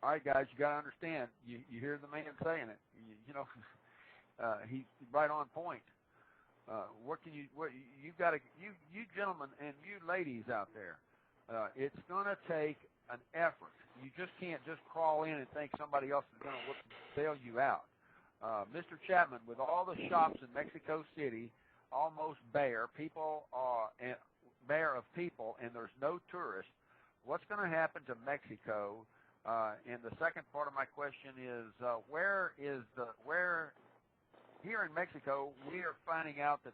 all right, guys, you got to understand. You hear the man saying it. He's right on point. What you got to you gentlemen and you ladies out there? It's going to take an effort. You just can't just crawl in and think somebody else is going to bail you out. Mr. Chapman, with all the shops in Mexico City almost bare of people, and there's no tourists, what's going to happen to Mexico? And the second part of my question is, here in Mexico, we are finding out that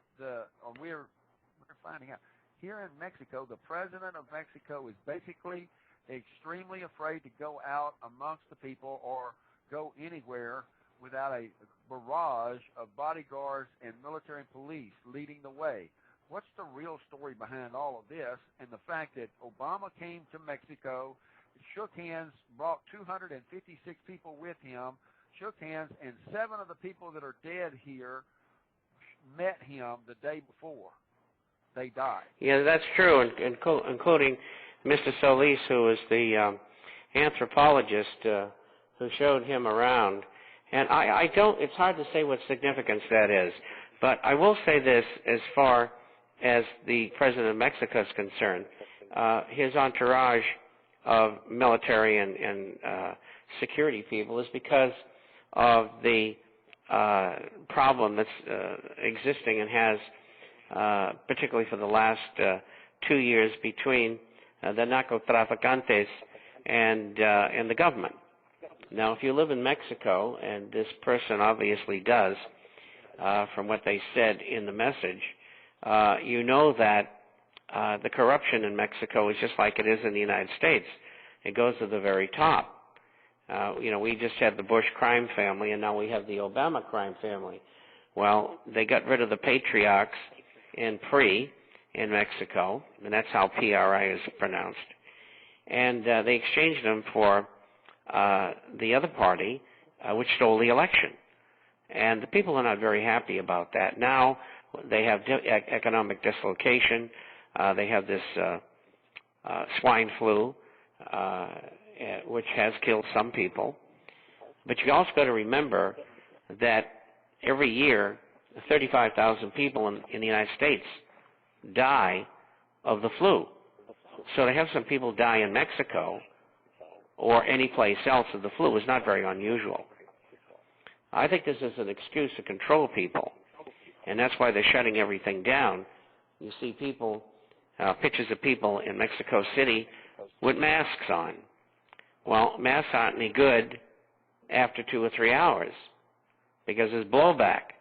we're finding out here in Mexico, the president of Mexico is basically extremely afraid to go out amongst the people or go anywhere without a barrage of bodyguards and military police leading the way. What's the real story behind all of this? And the fact that Obama came to Mexico, shook hands, brought 256 people with him, shook hands, and 7 of the people that are dead here met him the day before they died. Yeah, that's true, including Mr. Solis, who is the anthropologist who showed him around. And I don't, it's hard to say what significance that is, but I will say this as far as the President of Mexico is concerned. His entourage of military and security people is because of the problem that's existing and has, particularly for the last 2 years, between the narcotraficantes and the government. Now, if you live in Mexico, and this person obviously does, from what they said in the message, you know that the corruption in Mexico is just like it is in the United States. It goes to the very top. We just had the Bush crime family, and now we have the Obama crime family. Well, they got rid of the patriarchs in PRI in Mexico, and that's how PRI is pronounced. And they exchanged them for the other party, which stole the election. And the people are not very happy about that. Now they have economic dislocation. They have this swine flu, which has killed some people. But you also got to remember that every year, 35,000 people in the United States die of the flu. So to have some people die in Mexico or any place else of the flu is not very unusual. I think this is an excuse to control people, and that's why they're shutting everything down. You see people, pictures of people in Mexico City with masks on. Well, masks aren't any good after 2 or 3 hours because there's blowback,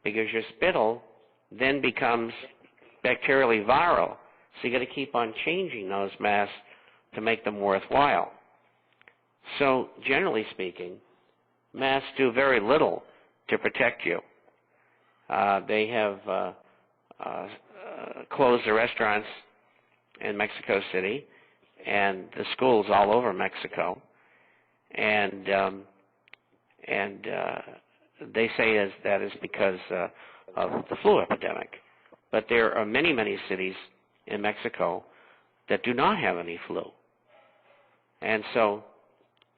because your spittle then becomes bacterially viral. So you got to keep on changing those masks to make them worthwhile. So generally speaking, masks do very little to protect you. They have closed the restaurants in Mexico City and the schools all over Mexico, and they say that is because of the flu epidemic. But there are many, many cities in Mexico that do not have any flu. And so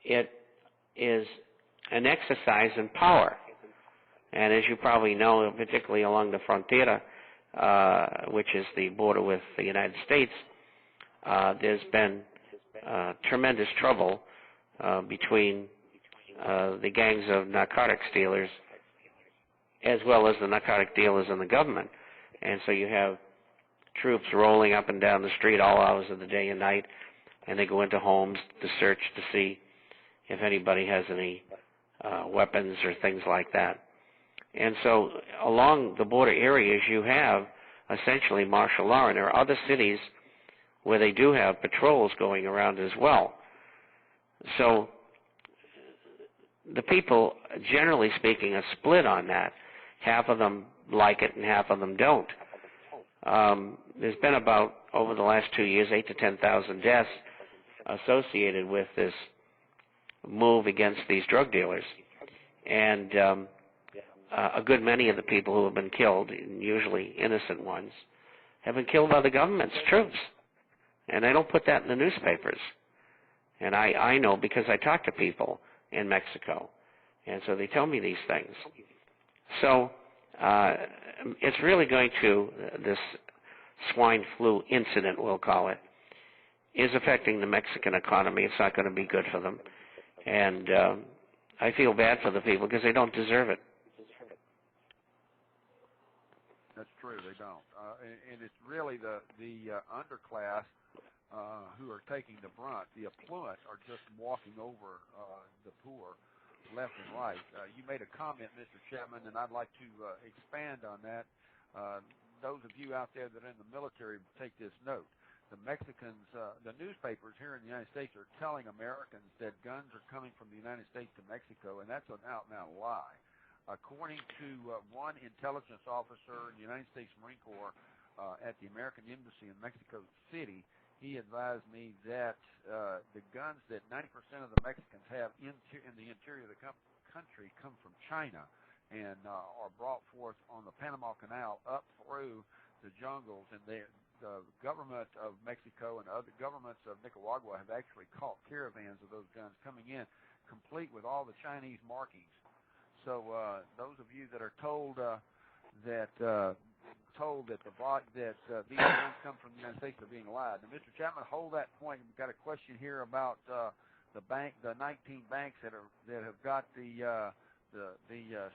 it is an exercise in power. And as you probably know, particularly along the frontera, which is the border with the United States, there's been tremendous trouble between the gangs of narcotics dealers as well as the narcotic dealers and the government. And so you have troops rolling up and down the street all hours of the day and night, and they go into homes to search to see if anybody has any weapons or things like that. And so along the border areas, you have essentially martial law, and there are other cities where they do have patrols going around as well. So the people, generally speaking, are split on that. Half of them like it and half of them don't. There's been about, over the last 2 years, 8,000 to 10,000 deaths associated with this move against these drug dealers. And a good many of the people who have been killed, usually innocent ones, have been killed by the government's troops. And they don't put that in the newspapers. And I know because I talk to people in Mexico, and so they tell me these things. So it's really going to, this swine flu incident, we'll call it, is affecting the Mexican economy. It's not going to be good for them. And I feel bad for the people because they don't deserve it. That's true, they don't. And it's really the underclass who are taking the brunt. The affluent are just walking over the poor left and right. You made a comment, Mr. Chapman, and I'd like to expand on that. Those of you out there that are in the military, take this note. The Mexicans, the newspapers here in the United States are telling Americans that guns are coming from the United States to Mexico, and that's an out-and-out lie. According to one intelligence officer in the United States Marine Corps at the American Embassy in Mexico City, he advised me that the guns that 90% of the Mexicans have in the interior of the country come from China and are brought forth on the Panama Canal up through the jungles. And the government of Mexico and other governments of Nicaragua have actually caught caravans of those guns coming in, complete with all the Chinese markings. So those of you that are told that these guns come from the United States are being lied. Now, Mr. Chapman, hold that point. We've got a question here about the 19 banks that have got the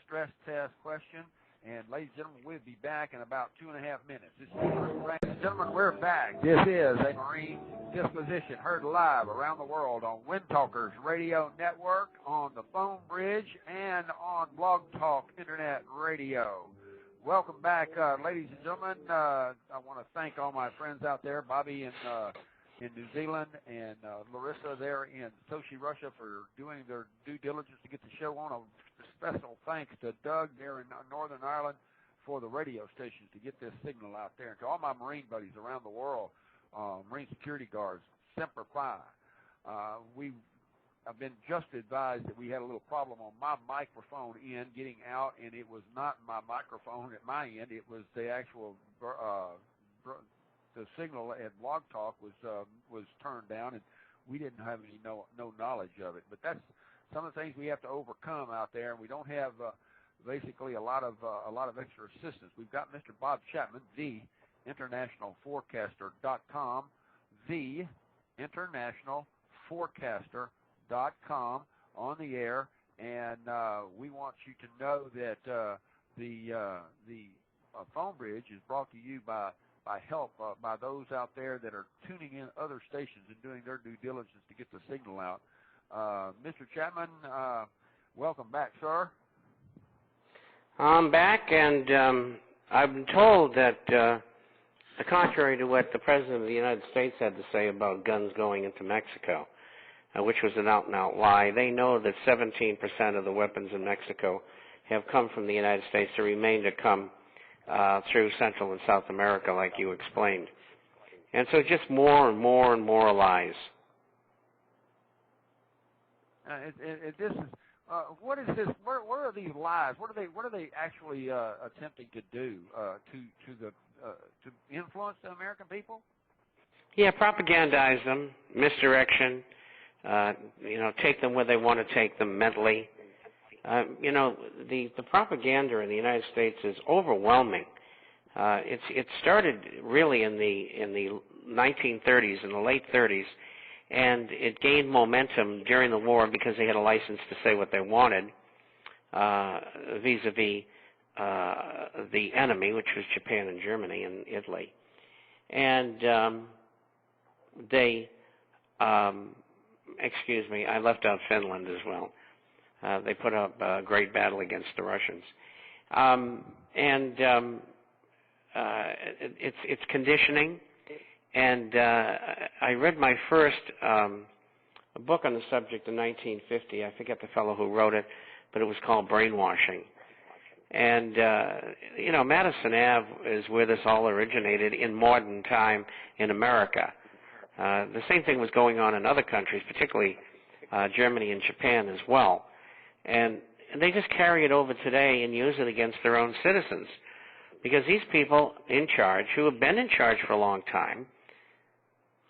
stress test question. And ladies and gentlemen, we'll be back in about 2.5 minutes. Ladies and gentlemen, we're back. This is a Marine Disquisition, heard live around the world on Wind Talkers Radio Network, on the Phone Bridge, and on Blog Talk Internet Radio. Welcome back, ladies and gentlemen. I want to thank all my friends out there, Bobby in New Zealand and Larissa there in Sochi, Russia, for doing their due diligence to get the show on. A special thanks to Doug there in Northern Ireland for the radio stations to get this signal out there. And to all my Marine buddies around the world, Marine security guards, Semper Fi. I've been just advised that we had a little problem on my microphone end getting out, and it was not my microphone at my end. It was the actual the signal at Blog Talk was turned down, and we didn't have any no knowledge of it. But that's some of the things we have to overcome out there, and we don't have basically a lot of extra assistance. We've got Mr. Bob Chapman, the internationalforecaster.com, the internationalforecaster.com, on the air, and we want you to know that the phone bridge is brought to you by help by those out there that are tuning in other stations and doing their due diligence to get the signal out. Mr. Chapman, welcome back, sir. I'm back, and I've been told that, contrary to what the President of the United States had to say about guns going into Mexico, which was an out-and-out lie, they know that 17% of the weapons in Mexico have come from the United States. The remainder come through Central and South America, like you explained. And so just more and more and more lies. This is what is this? Where are these lies? What are they actually attempting to do to influence the American people? Yeah, propagandize them, misdirection. Take them where they want to take them mentally. The propaganda in the United States is overwhelming. It started really in the 1930s, in the late 30s, and it gained momentum during the war because they had a license to say what they wanted vis-a-vis the enemy, which was Japan and Germany and Italy. And I left out Finland as well. They put up a great battle against the Russians. It's conditioning. And I read my first book on the subject in 1950. I forget the fellow who wrote it, but it was called Brainwashing. And, Madison Ave is where this all originated in modern time in America. The same thing was going on in other countries, particularly Germany and Japan as well. And they just carry it over today and use it against their own citizens. Because these people in charge, who have been in charge for a long time,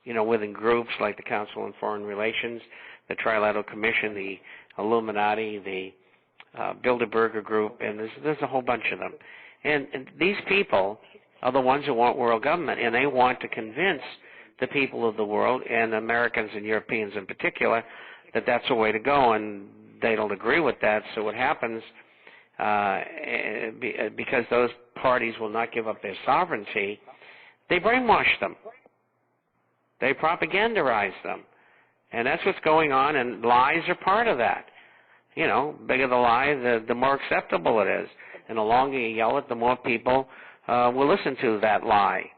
within groups like the Council on Foreign Relations, the Trilateral Commission, the Illuminati, the Bilderberger Group, and there's a whole bunch of them. And these people are the ones who want world government, and they want to convince the people of the world, and Americans and Europeans in particular, that that's the way to go, and they don't agree with that. So what happens, because those parties will not give up their sovereignty, they brainwash them. They propagandize them. And that's what's going on, and lies are part of that. Bigger the lie, the more acceptable it is. And the longer you yell it, the more people will listen to that lie.